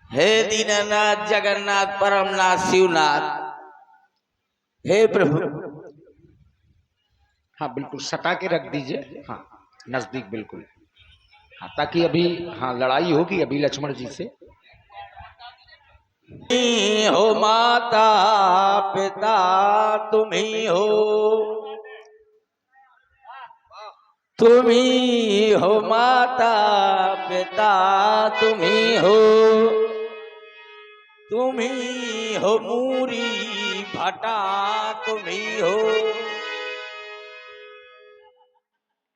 हे दीननाथ जगन्नाथ परमनाथ शिवनाथ, हे प्रभु। हाँ बिल्कुल सटा के रख दीजिए, हाँ नजदीक बिल्कुल, हाँ ताकि अभी हाँ लड़ाई होगी अभी लक्ष्मण जी से। तुम्ही हो माता पिता तुम्ही हो, तुम्ही हो माता पिता तुम्ही हो, तुम्ही हो मूरी भटा तुम्ही हो,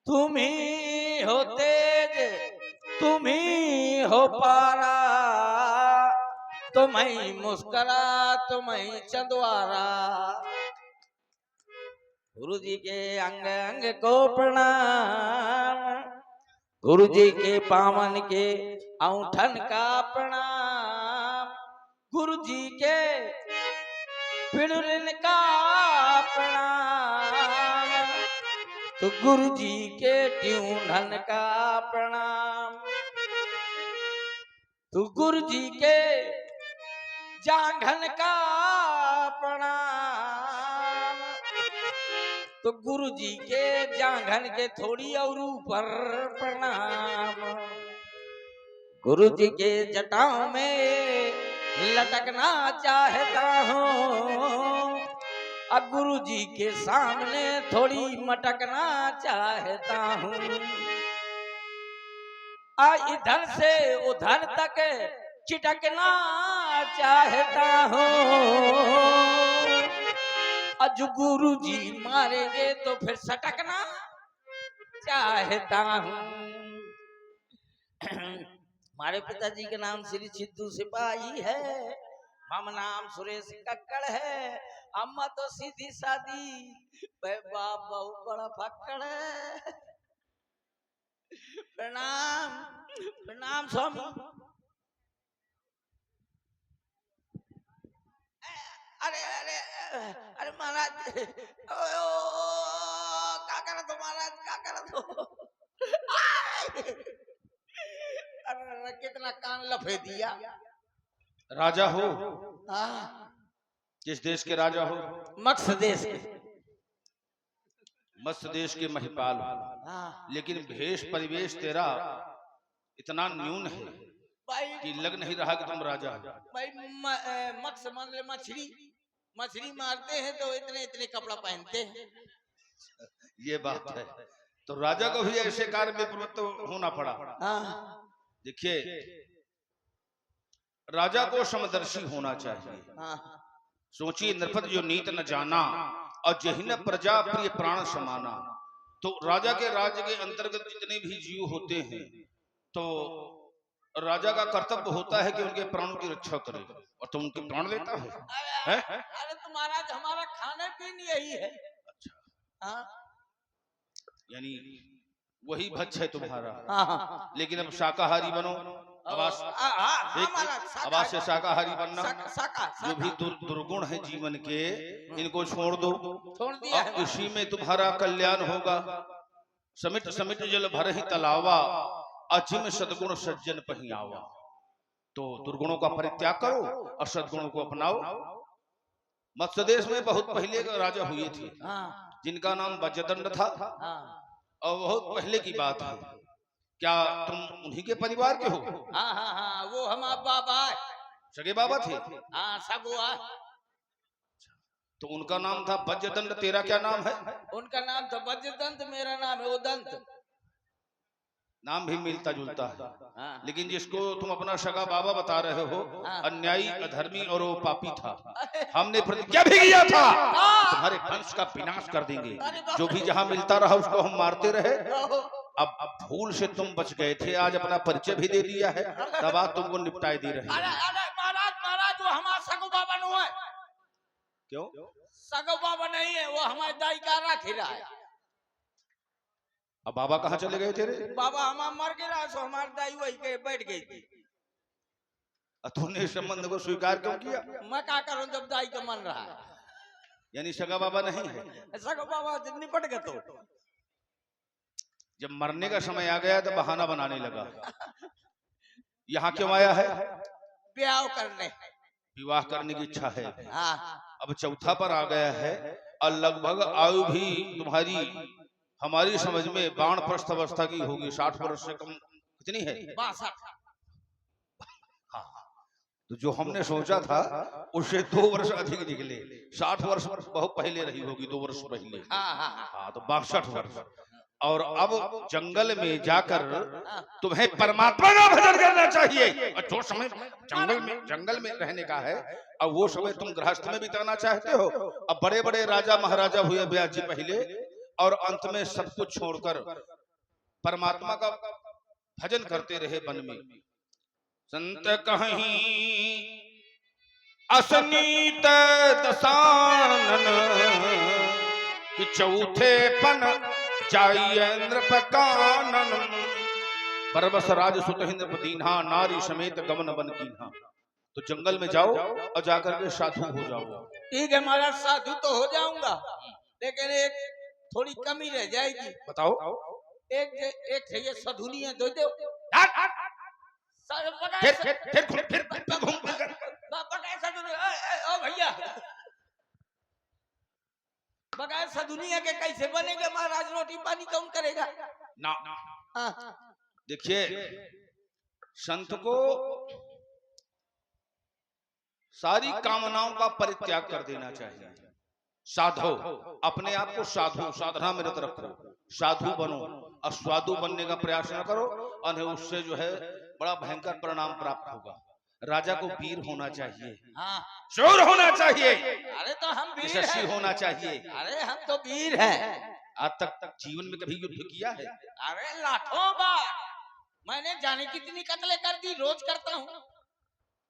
तुम्ही हो तेज तुम्ही हो पारा, तुम्ही मुस्करा तुम्ही चंदवारा। गुरु जी के अंग अंग को प्रणाम, गुरु जी के पावन के औठन का प्रणाम, गुरु जी के पिड़ुरन का प्रणाम, तो गुरु जी के ट्यूनन का प्रणाम, तो गुरु जी के जांघन का प्रणाम, तो गुरु जी के जांघन के थोड़ी और ऊपर प्रणाम, गुरु जी के जटाओं में लटकना चाहता हूँ, अब गुरु जी के सामने थोड़ी मटकना चाहता हूँ, इधर से उधर तक चिटकना चाहता हूँ, आज गुरु जी मारेंगे तो फिर सटकना चाहता हूँ। हमारे पिताजी का नाम श्री सिद्धू सिपाही है, मामा नाम सुरेश कक्कड़ है, अम्मा तो सीधी सादी, बाप बहुत बड़ा फक्कड़ है। प्रणाम प्रणाम स्वामी। अरे अरे अरे महाराज, क्या करा तो महाराज, क्या करा तो, अरे कितना कान लफे दिया। राजा हो? हाँ, किस देश के राजा हो? मत्स्य देश के। मत्स्य देश के महिपाल हो, हाँ लेकिन भेष परिवेश तेरा इतना न्यून है भाई, कि लग नहीं रहा कि तुम राजा हो। भाई मत्स्य मान ले मछली, मछली मारते हैं तो इतने इतने कपड़ा पहनते हैं। ये बात है, तो राजा को भी ऐसे कार्य में प्रवृत्त होना पड़ा। हाँ देखिए, राजा को समदर्शी होना चाहिए। हाँ सोचिए, नृपत जो नीत न जाना और जहिन प्रजा प्रिय प्राण समाना। तो राजा के राज्य के अंतर्गत जितने भी जीव होते हैं, तो राजा का कर्तव्य होता है कि उनके प्राणों की रक्षा करे, और तो उनके प्राण लेता है, अरे तो महाराज हमारा खाने पीने यही है। अच्छा, हाँ यानी वही भक्ष है तुम्हारा। हाँ, लेकिन अब शाकाहारी बनो, आवाज से शाकाहारी बनना। जो भी दुर्गुण है जीवन के, इनको छोड़ दो, छोड़ दिया है। इसी में तुम्हारा कल्याण होगा। समिट समिट जल भर ही तलावा, अजिम सद्गुण सज्जन पहियावा। तो दुर्गुणों का परित्याग करो और सद्गुणों को अपनाओ। मत्स्य देश में बहुत पहले राजा हुए थे, जिनका नाम वज्रदंड था, और बहुत पहले की बात है। क्या तुम उन्हीं के परिवार के हो? हाँ हाँ हाँ, वो हमारे बाबा सगे बाबा थे। हाँ सगुआ। तो उनका नाम था वज्रदंड, तेरा क्या नाम है? उनका नाम था वज्रदंत, मेरा नाम है उदंत। नाम भी मिलता जुलता है। हाँ। लेकिन जिसको तुम अपना सगा बाबा बता रहे हो, अन्यायी, अधर्मी और वो पापी था। हमने प्रतिज्ञा भी किया था, तुम्हारे वंश का विनाश कर देंगे। जो भी जहां मिलता रहा उसको हम मारते रहे। अब भूल से तुम बच गए थे, आज अपना परिचय भी दे दिया है, तब आज तुमको निपटाई दे रहे हैं। महाराज वो हमारा सगो बाबा नहीं है। क्यों? सगो बाबा नहीं है, वो हमारे दाई का राखी रहा है। अब बाबा कहाँ चले गए तेरे? बाबा हमारा मर गया, सो हमारी दाई वही के बैठ गई थी। तूने इस संबंध को स्वीकार क्यों किया? मैं क्या करूं जब दाई का मन रहा है। यानी सगा बाबा नहीं है? सगा बाबा निपट गए। तो जब मरने का समय आ गया तो बहाना बनाने लगा। यहाँ क्यों आया है? ब्याह करने। विवाह करने की इच्छा है। हाँ अब चौथा पर आ गया है और लगभग आयु भी तुम्हारी हमारी समझ में बाणप्रस्थ अवस्था की होगी, 60 वर्ष से कम कितनी है? 62। हाँ, तो जो हमने सोचा था उससे 2 वर्ष अधिक निकले। 60 वर्ष बहुत पहले रही होगी, 2 वर्ष पहले। हाँ, तो 62 वर्ष। और अब जंगल में जाकर तुम्हें परमात्मा का भजन करना चाहिए। और जो समय जंगल में रहने का है, अब वो समय तुम गृहस्थ में बिताना चाहते हो। अब बड़े बड़े राजा महाराजा हुए व्यास जी पहले, और अंत में सब कुछ छोड़कर परमात्मा का भजन करते रहे वन में। संत कहीं असनीत दसानन कि चौथे पन जाइए नृप कानन। बरबस राज सुत हिंद्र दीन्हा नारी समेत गमन बन कीन्हा। तो जंगल में जाओ और जाकर के साधु हो जाओ। ठीक है महाराज, साधु तो हो जाऊंगा, लेकिन एक थोड़ी कमी रह जाएगी। बताओ। एक है ये साधुनिया दो दो। फिर भैया बगैर सदुनिया के कैसे बनेगा महाराज? रोटी पानी कौन करेगा? ना देखिए, संत को सारी कामनाओं का परित्याग कर देना चाहिए। साधो, अपने आप को साधु साधना में रत रखो, साधु बनो। और साधु बनने का प्रयास न करो, और उससे जो है बड़ा भयंकर परिणाम प्राप्त होगा। राजा को वीर होना चाहिए, शूर होना चाहिए, अरे तो हम वीर यशस्वी होना चाहिए। अरे हम तो वीर हैं। आज तक जीवन में कभी युद्ध किया है? अरे लाखों बार मैंने जाने कितनी कत्ले कर दी, रोज करता हूँ।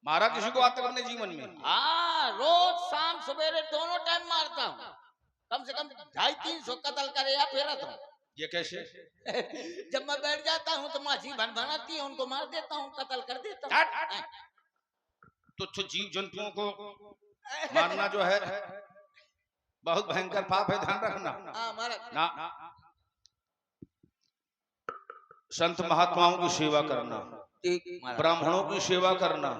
मारा किसी को आज तक अपने जीवन में? हाँ, रोज शाम सवेरे दोनों टाइम मारता हूँ। कम से कम 250-300 कत्ल करे या फेरा था। ये कैसे? जब मैं बैठ जाता हूँ तो माछी भन भनाती है, उनको मार देता हूँ, कत्ल कर देता हूँ। तो जीव जंतुओं को मारना जो है बहुत भयंकर पाप है, ध्यान रखना। ना, संत महात्माओं की सेवा करना, ब्राह्मणों की सेवा करना,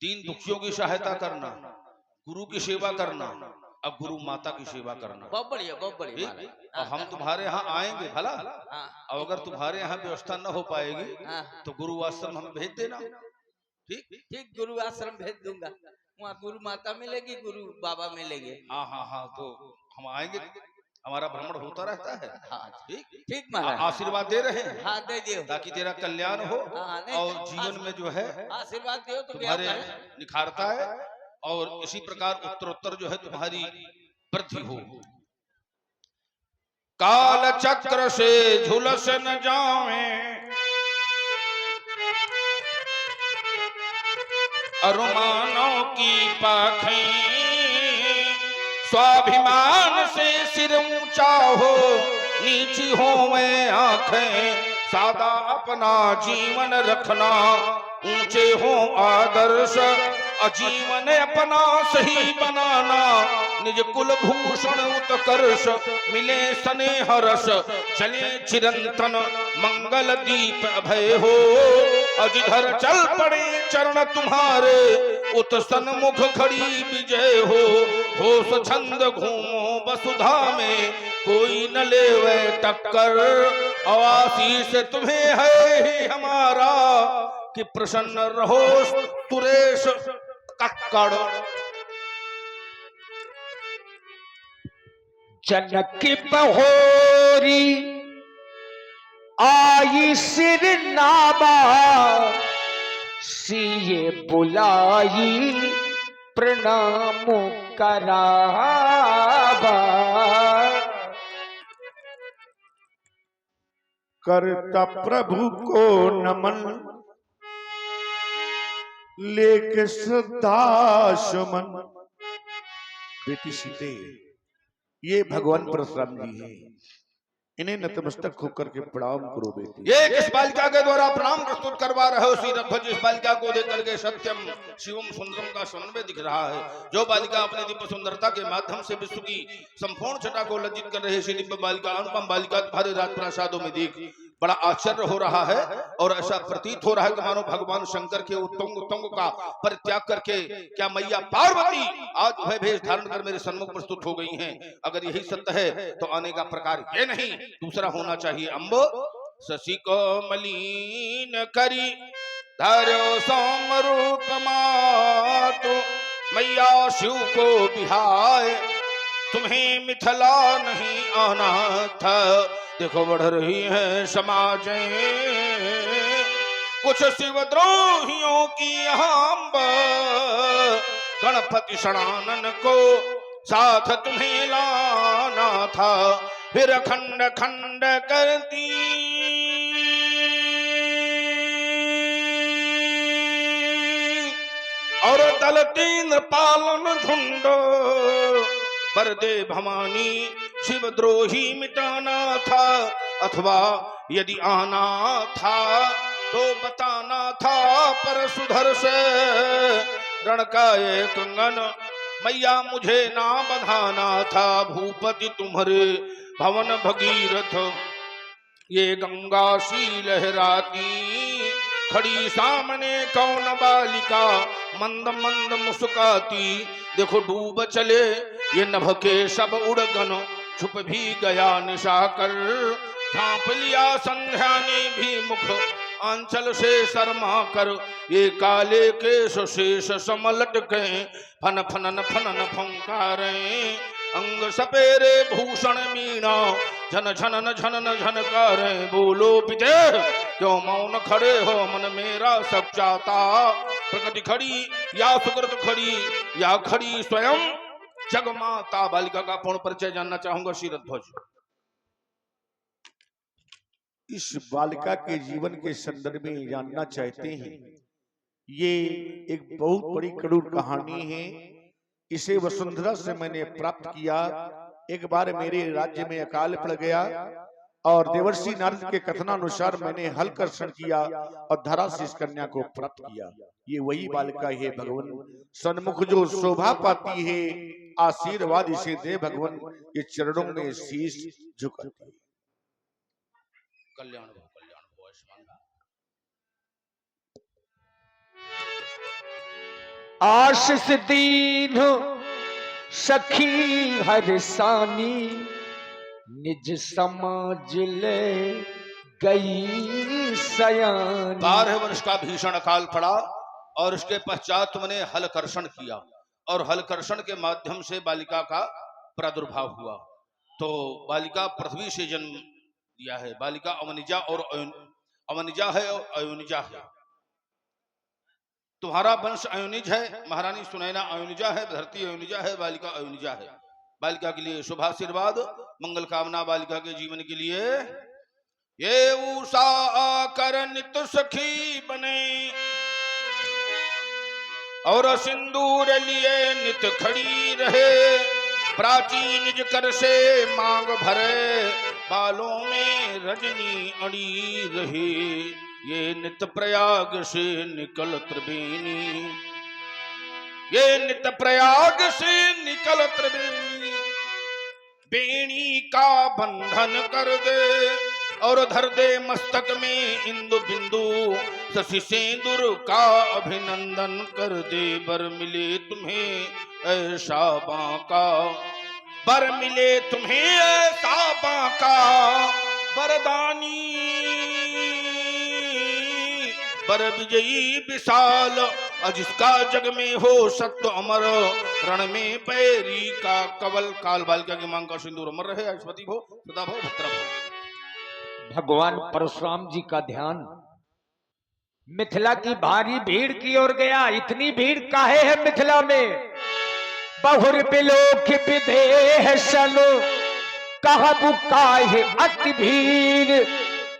3 दुखियों की सहायता करना, गुरु की सेवा करना, अब गुरु माता की सेवा करना। बहुत बढ़िया, बहुत बढ़िया। और हम तुम्हारे यहाँ आएंगे भला, और अगर तुम्हारे यहाँ व्यवस्था न हो पाएगी तो गुरु आश्रम हम भेज देना। ठीक ठीक, गुरु आश्रम भेज दूंगा। वहाँ गुरु माता मिलेगी, गुरु बाबा मिलेंगे। हाँ, तो हम आएंगे, हमारा भ्रमण होता रहता है। ठीक ठीक महाराज, आशीर्वाद दे रहे हैं। हाँ दे दियो, ताकि तेरा कल्याण हो और जीवन में जो है आशीर्वाद दियो तो तुम्हारे निखारता है, और इसी प्रकार उत्तरोत्तर जो है तुम्हारी वृद्धि हो। काल चक्र से झुलस न जावे, अरुमानों की पाखें, स्वाभिमान से सिर ऊंचा हो, नीची हो मैं आंखें, सादा अपना जीवन रखना, ऊंचे हो आदर्श, अजीवन अपना सही बनाना, निज कुल भूषण उत्कर्ष, मिले स्नेह रस, चले चिरंतन, मंगल दीप अभय हो, अजिधर चल पड़े चरण तुम्हारे, उत सन्मुख खड़ी विजय हो, होश छंद घूमो वसुधा में, कोई न ले वे टक्कर, आशीष तुम्हें है ही हमारा, कि प्रसन्न रहो सुरेश कक्कड़। जनक बहोरी आई सिर नाबा, सिए बुलाई प्रणाम करावा, करता प्रभु को नमन, लेके श्रद्धा सुमन। बेटी सीते, ये भगवान परशुराम जी हैं, इन्हें नतमस्तक होकर के प्रणाम करो बेटी। ये किस बालिका के द्वारा प्रणाम प्रस्तुत करवा रहे हो श्री रघुवर? इस बालिका को देख करके सत्यम शिवम सुंदरम का समन्वय दिख रहा है। जो बालिका अपने दिव्य सुंदरता के माध्यम से विश्व की संपूर्ण छटा को लज्जित कर रही है, दिव्य बालिका अनुपम बालिका तुम्हारे राजप्रासादों में देख बड़ा आश्चर्य हो रहा है और ऐसा प्रतीत हो रहा है कि मानो भगवान शंकर के उत्तुंग उत्तुंग का परित्याग करके क्या मैया पार्वती आज वह भेष धारण कर मेरे सन्मुख प्रस्तुत हो गई हैं। अगर यही सत्य है तो आने का प्रकार ये नहीं, दूसरा होना चाहिए। अम्ब शशि को मलिन करी धरो सोम रूप मातु मैया शिव को बिहाय, तुम्हें मिथिला नहीं आना था। देखो बढ़ रही है समाजें कुछ शिवद्रोहियों की हम, गणपति शणानन को साथ तुम्हें लाना था, फिर खंड खंड करती और दल तीन पालन झुंड पर दे भवानी शिवद्रोही मिटाना था, अथवा यदि आना था तो बताना था पर सुधर से रण का एक कंगन मैया मुझे ना बंधाना था। भूपति तुम्हारे भवन भगीरथ ये गंगा सी लहराती, खड़ी सामने कौन बालिका मंद मंद मुस्काती। देखो डूब चले ये नभ के सब उड़गन, छुप भी गया निशा कर, झांप लिया संध्या ने भी मुख आंचल से शर्मा कर। ये काले केश शेष समलट के फन फनन फनन फंकारे, अंग सपेरे भूषण मीना झन झनन झनन झनकारे। बोलो विदेह क्यों मौन खड़े हो, मन मेरा सब चाहता, प्रकृति खड़ी या सुकृत खड़ी या खड़ी स्वयं जगमाता। बालिका का पूर्ण परिचय जानना चाहूंगा शीरथ ध्वज। इस बालिका के जीवन के संदर्भ में जानना चाहते हैं। ये एक बहुत बड़ी करूण कहानी है। इसे वसुंधरा से मैंने प्राप्त किया। एक बार मेरे राज्य में अकाल पड़ गया और देवर्षि नारद के कथनानुसार मैंने हल कर्षण किया और धरा से इस कन्या को प्राप्त किया। ये वही बालिका है भगवान सन्मुख जो शोभा पाती है। आशीर्वाद इसे दे भगवान, ये चरणों में शीश झुकाती है। कल्याण भव आयुष्मान। आशीष दीन सखी हरसानी, निज समाज ले गई सयानी। 12 वर्ष का भीषण अकाल पड़ा और उसके पश्चात तुमने हल कर्षण किया और हल कर्षण के माध्यम से बालिका का प्रादुर्भाव हुआ। तो बालिका पृथ्वी से जन्म दिया है। बालिका अवनिजा और अवनिजा है और अयोनिजा है। तुम्हारा वंश अयोनिज है, महारानी सुनैना अयोनिजा है, धरती अयोनिजा है, बालिका अयोनिजा है। बालिका के लिए शुभाशीर्वाद, मंगल कामना बालिका के जीवन के लिए। ये उषा आकर नित सखी बने और सिंदूर लिए नित खड़ी रहे, प्राचीन निज कर से मांग भरे, बालों में रजनी अड़ी रहे। ये नित प्रयाग से निकल त्रिवेणी, ये नित प्रयाग से निकल त्रिवेणी, बेणी का बंधन कर दे और धर दे मस्तक में इंदु बिंदु, शशि सेंदुर का अभिनंदन कर दे। बर मिले तुम्हें ऐसा बांका, बर मिले तुम्हें ऐसा बांका, बरदानी बर विजयी विशाल, जिसका जग में हो सत्य अमर, रण में पैरी का कवल। काल बालिका की मांग का सिंदूर अमर रहे। आयुष्मती भो सदा भो भद्रा भो। भगवान परशुराम जी का ध्यान मिथिला की भारी भीड़ की ओर गया। इतनी भीड़ काहे है मिथिला में? बहुर बिलोक विदेह सलो, कहबु काहे अति भीड़,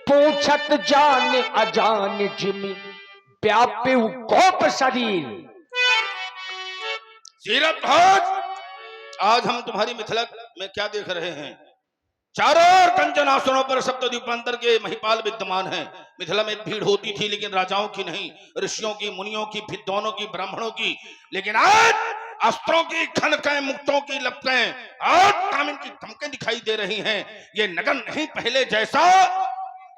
पूछत जान अजान जिमि, व्यापे कोप शरीर। शीरथ ध्वज, आज हम तुम्हारी मिथिला में क्या देख रहे हैं? चारों ओर कंचन आसनों पर सप्तद्वीपांतर के महिपाल विद्यमान हैं। मिथिला में भीड़ होती थी लेकिन राजाओं की नहीं, ऋषियों की, मुनियों की, विद्वानों की, ब्राह्मणों की। लेकिन आज अस्त्रों की खनकें, मुक्तों की लपटें और कामिन की धमकें दिखाई दे रही हैं। ये नगर नहीं पहले जैसा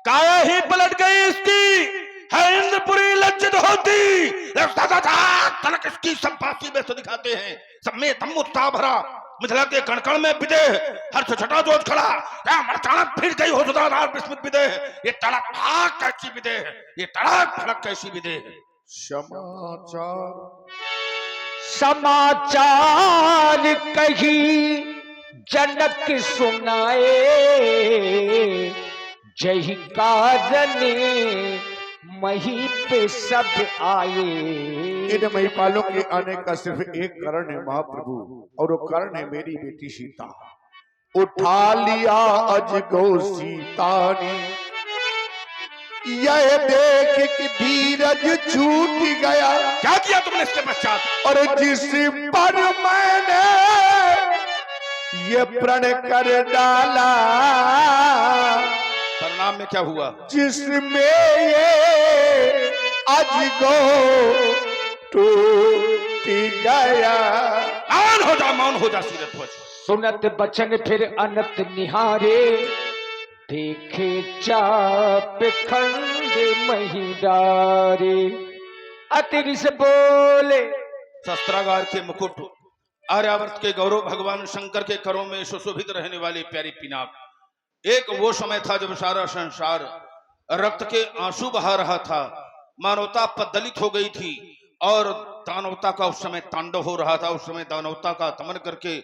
काया ही पलट गई इसकी, है इंद्रपुरी लज्जित होती। तलक इसकी संपासी में तो दिखाते हैं, सब में दम उत्साह भरा, मिथिला के कण-कण में विदेह, हर्ष छटा जोश खड़ा, क्या मरचानक फिर गई हो सुधाधार विस्मित विदेह। ये तड़क भाग कैसी विदेह, ये तड़क भड़क कैसी विदेह। समाचार कही जनक सुनाए, जही कारण मही पे सब आए। इन महिपालों के आने का सिर्फ एक कारण है महाप्रभु, और वो कारण है मेरी बेटी सीता। उठा लिया अजगो सीता ने, यह देख कि धीरज छूट गया। क्या किया तुमने इसके पश्चात? और जिस पर मैंने ये प्रण कर डाला, परिणाम में क्या हुआ? जिसमें ये अजगो टूट गया। मौन हो जा सीरत ध्वज। सुनत बचन फिर अनत निहारे, देखे चाप खंड महिदारे। अतिरिस बोले शस्त्रागार के मुकुट, आर्यावर्त के गौरव, भगवान शंकर के करों में सुशोभित रहने वाली प्यारी पिनाक। एक वो समय था जब सारा संसार रक्त के आंसू बहा रहा था, मानवता पददलित हो गई थी और दानवता का उस समय तांडव हो रहा था। उस समय दानवता का दमन करके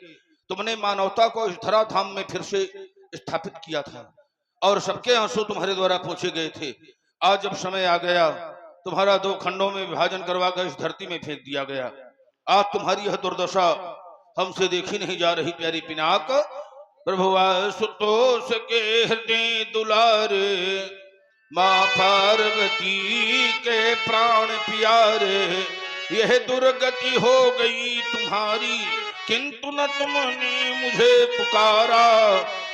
तुमने मानवता को इस धराधाम में फिर से स्थापित किया था और सबके आंसू तुम्हारे द्वारा पोंछे गए थे। आज जब समय आ गया, तुम्हारा दो खंडों में विभाजन करवा कर इस धरती में फेंक दिया गया। आज तुम्हारी यह दुर्दशा हमसे देखी नहीं जा रही प्यारी पिनाक। प्रभु आशुतोष के हृदय दुलारे, माँ पार्वती के प्राण प्यारे। यह दुर्गति हो गई तुम्हारी, किंतु न तुमने मुझे पुकारा।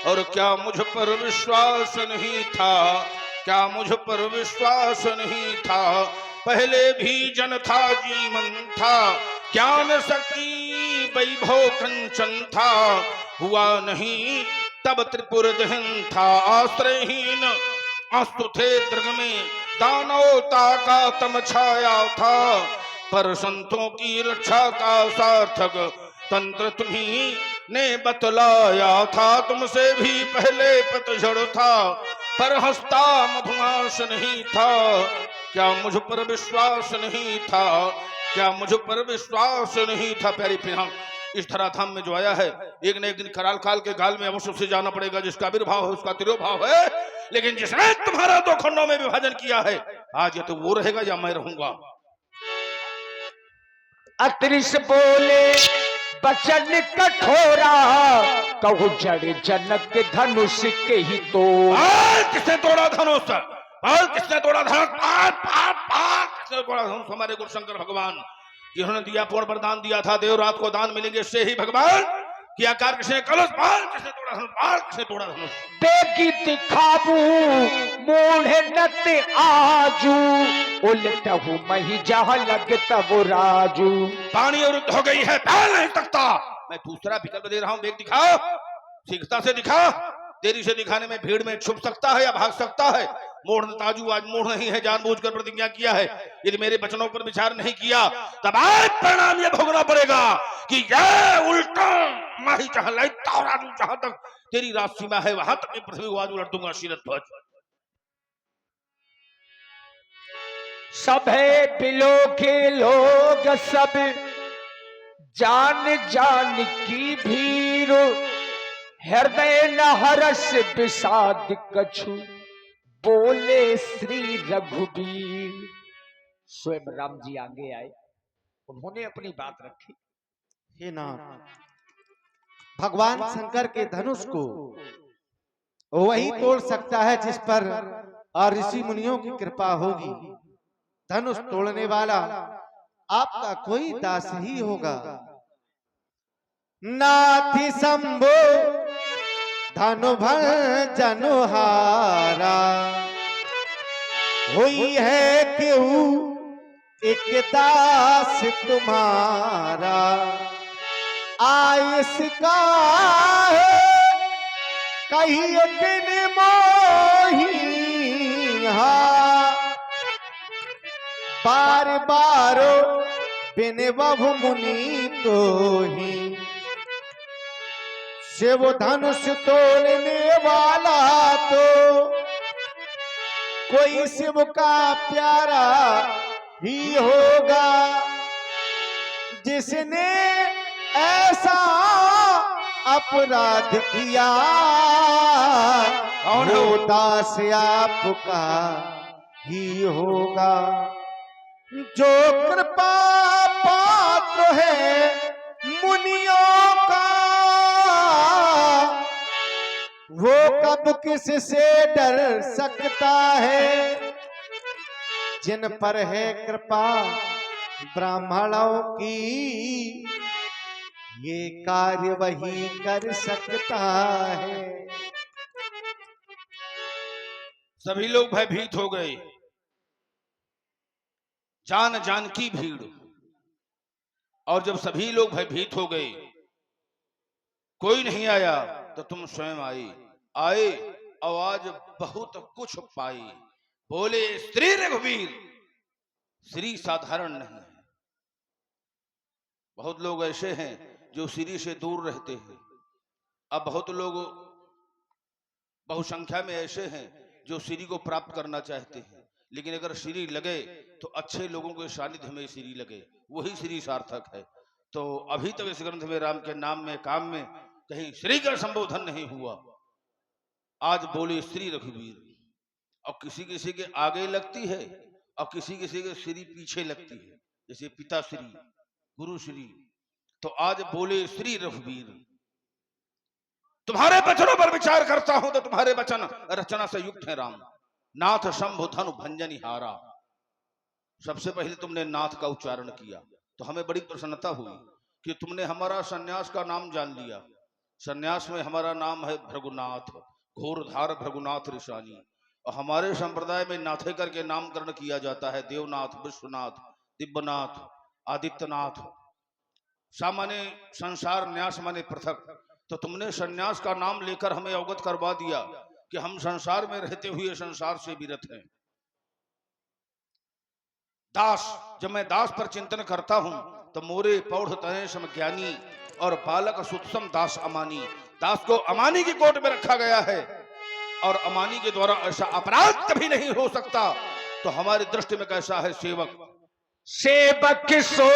और क्या मुझ पर विश्वास नहीं था, क्या मुझ पर विश्वास नहीं था। पहले भी जन था, जीवन था, ज्ञान शक्ति वैभव कंचन था। हुआ नहीं तब त्रिपुर दहन था, आश्रयहीन अस्तु थे दृग में, दानवता का तम छाया था। पर संतों की रक्षा का सार्थक तंत्र तुम्ही ने बतलाया था। तुमसे भी पहले पतझड़ था, पर हंसता मधुमास नहीं था। क्या मुझ पर विश्वास नहीं था, क्या मुझ पर विश्वास नहीं था। प्यारी पिनाक, इस धराधाम में जो आया है, एक न एक दिन कराल काल के गाल में अवश्य से जाना पड़ेगा। जिसका आविर्भाव है उसका तिरोभाव है, लेकिन जिसने तुम्हारा दो खंडों में विभाजन किया है, आज या तो वो रहेगा या मैं रहूंगा। अत्रिस बोले बचन कठोरा, कहु जड़ जनक धनुष के ही तो। किसने तोड़ा धनुष? किसने तोड़ा धनुष? किसने तोड़ा धनुष? हमारे गुरु शंकर भगवान, जिन्होंने दिया पूर्ण वरदान दिया था, देव रात को दान मिलेंगे से ही भगवान की आकार। किसने कलश? किसने तोड़ा धनुष? किसने तोड़ा धनुष? बेगी दिखाबू मूढ़े नत आजू, उलटहु मही जहाँ लगे तब राजू। पानी अवरुद्ध हो गई है, पैर नहीं सकता। मैं दूसरा विकल्प दे रहा हूं, वेग दिखा, शीघ्रता से दिखा। देरी से दिखाने में भीड़ में छुप सकता है या भाग सकता है। मूढ़ ताजू आज मूढ़ नहीं है, जानबूझकर प्रतिज्ञा किया है। यदि मेरे वचनों पर विचार नहीं किया, तब आज परिणाम यह भोगना पड़ेगा कि यह उल्टा माही जहां तक तेरी राज सीमा है, वहां तक मैं पृथ्वी को आज उलट दूंगा। शीरत ध्वज। सभे बिलो के लोग सब जान जान की भीड़, हृदय न हरस विषाद कछु, बोले श्री रघुबीर। स्वयं राम जी आगे आए, उन्होंने अपनी बात रखी। हे नाथ, भगवान शंकर के धनुष को वही तोड़ सकता है जिस पर ऋषि मुनियों की कृपा होगी। धनुष तोड़ने वाला आपका कोई दास ही होगा। नाथि शंभो धनु भर जनुहारा, हुई है क्यों एक दास तुम्हारा। आयस का कही मोही, हा बार बार बिन बहु मुनि तो ही शिव धनुष तोड़ने वाला तो कोई शिव का प्यारा ही होगा, जिसने ऐसा अपराध किया वो दास आपका ही होगा। जो कृपा पात्र है मुनियों का वो कब किससे डर सकता है, जिन पर है कृपा ब्राह्मणों की ये कार्य वही कर सकता है। सभी लोग भयभीत हो गए। जान जान की भीड़। और जब सभी लोग भयभीत हो गए, कोई नहीं आया, तो तुम स्वयं आए और आज बहुत कुछ पाई। बोले श्री रघुवीर। श्री साधारण नहीं है। बहुत लोग ऐसे हैं जो श्री से दूर रहते हैं। अब बहुत लोग बहुसंख्या में ऐसे हैं जो श्री को प्राप्त करना चाहते हैं, लेकिन अगर श्री लगे तो अच्छे लोगों के सानिध्य में श्री लगे, वही श्री सार्थक है। तो अभी तक इस ग्रंथ में राम के नाम में काम में कहीं श्री का संबोधन नहीं हुआ। आज बोले श्री रघुवीर। और किसी किसी के आगे लगती है और किसी किसी के श्री पीछे लगती है, जैसे पिता श्री, गुरु श्री। तो आज बोले श्री रघुवीर। तुम्हारे वचनों पर विचार करता हूं तो तुम्हारे वचन रचना से युक्त है राम। नाथ शंभु धनु भंजनिहारा। सबसे पहले तुमने नाथ का उच्चारण किया तो हमें बड़ी प्रसन्नता हुई कि तुमने हमारा सन्यास का नाम जान लिया। सन्यास में हमारा नाम है भृगुनाथ, घोरधार भृगुनाथ ऋषानी। और हमारे संप्रदाय में नाथेकर के नामकरण किया जाता है। देवनाथ, विश्वनाथ, दिव्यनाथ, आदित्यनाथ। सामान्य संसार न्यास माने पृथक। तो तुमने सन्यास का नाम लेकर हमें अवगत करवा दिया कि हम संसार में रहते हुए संसार से विरत हैं। दास, जब मैं दास पर चिंतन करता हूं तो मोरे पौढ़ तहे सम ज्ञानी और बालक सुतसम दास अमानी। दास को अमानी की कोट में रखा गया है और अमानी के द्वारा ऐसा अपराध कभी नहीं हो सकता। तो हमारी दृष्टि में कैसा है सेवक? सेवक सो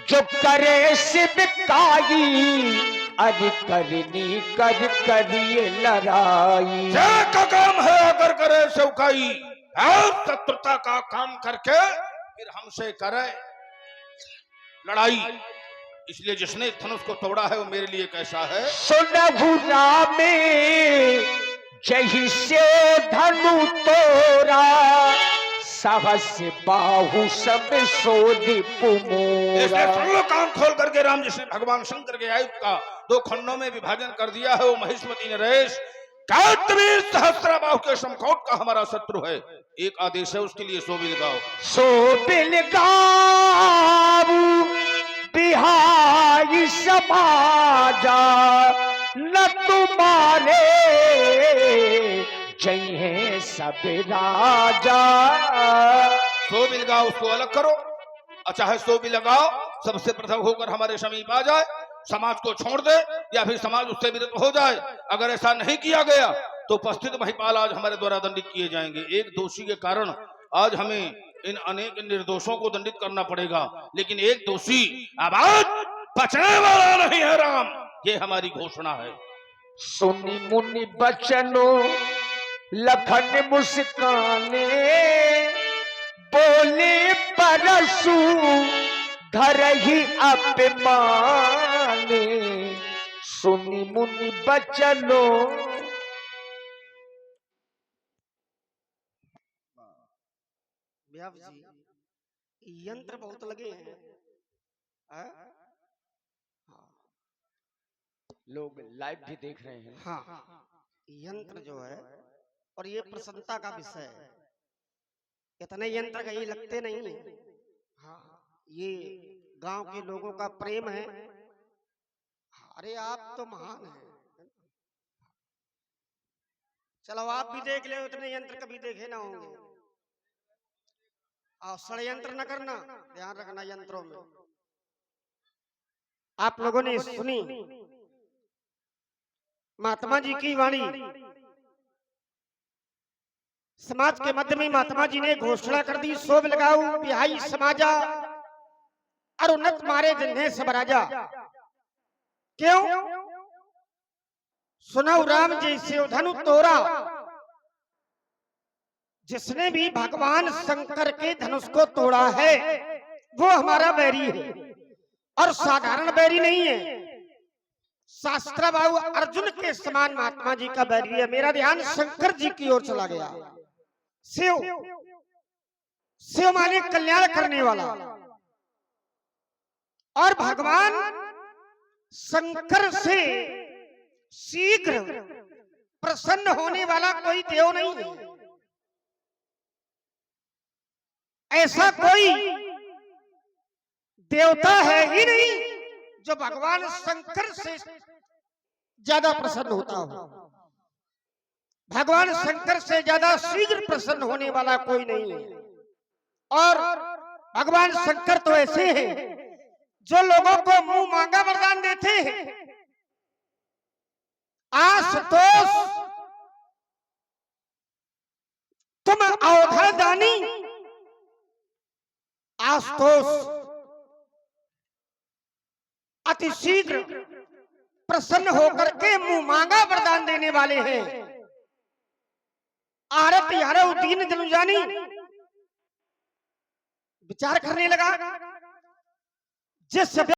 जो करे शिवकाई, अरे करनी कर करिए लड़ाई। का काम है अगर करे सेवकाई, शत्रुता का काम करके फिर हमसे करे लड़ाई। इसलिए जिसने धनुष को तोड़ा है वो मेरे लिए कैसा है? सुनहु में जही से धनु तोरा, सहस बाहु सब सोधि पुमोरा। इसलिए सुन लो कान खोल करके, राम जिसने भगवान शंकर के आयुध का 2 खंडों में विभाजन कर दिया है वो महिष्मती नरेश सहस्त्राबाहु के समकोट का हमारा शत्रु है। एक आदेश है उसके लिए, सोबिल गाओ। सोबिल गाओ बिहारी समाजा, न तुम्हारे जय है सब राजा। सोबिल गाओ उसको अलग करो, अच्छा है सोबिल लगाओ सबसे पृथक होकर हमारे समीप आ जाए, समाज को छोड़ दे या फिर समाज उससे विरत हो जाए। अगर ऐसा नहीं किया गया तो उपस्थित महिपाल आज हमारे द्वारा दंडित किए जाएंगे। एक दोषी के कारण आज हमें इन अनेक निर्दोषों को दंडित करना पड़ेगा, लेकिन एक दोषी अब आज बचने वाला नहीं है राम, ये हमारी घोषणा है। सुनी मुनि बचनो लखन मुस्काने, बोले परसु घर ही अपमाने। सुनी मुनि बचनो। व्यास जी, यंत्र बहुत लगे हैं। लोग लाइव भी देख रहे हैं। हाँ, यंत्र जो है और ये प्रसन्नता का विषय है। इतने यंत्र कहीं लगते नहीं। हाँ, ये गांव के लोगों का प्रेम है। अरे आप तो महान हैं। चलो आप भी देख ले, उतने यंत्र कभी देखे ना होंगे। और षड्यंत्र न करना, ध्यान रखना यंत्रों में। आप लोगों ने सुनी महात्मा जी की वाणी। समाज के मध्य में महात्मा जी ने घोषणा कर दी, शोभ लगाऊ बिहाई समाजा और उन्नत मारे जिन्हें सब राजा। क्यों? सुनाऊ राम जैसे धनु तोरा। जिसने भी भगवान शंकर के धनुष को तोड़ा है वो हमारा बैरी है, और साधारण बैरी नहीं है। शास्त्र बाबू अर्जुन के समान महात्मा जी का बैरी है। मेरा ध्यान शंकर जी की ओर चला गया। शिव, शिव माने कल्याण करने वाला, और भगवान शंकर से शीघ्र प्रसन्न होने वाला कोई देव नहीं है। ऐसा कोई देवता है ही नहीं जो भगवान शंकर से ज्यादा प्रसन्न होता हो। भगवान शंकर से ज्यादा शीघ्र प्रसन्न होने वाला कोई नहीं है। और भगवान शंकर तो ऐसे हैं जो लोगों को मुंह मांगा वरदान देते हैं। आशुतोष तुम अवधर दानी, आशुतोष अति शीघ्र प्रसन्न होकर के मुंह मांगा वरदान देने वाले हैं। आरत यारो दीन जनुजानी विचार करने लगा। जिस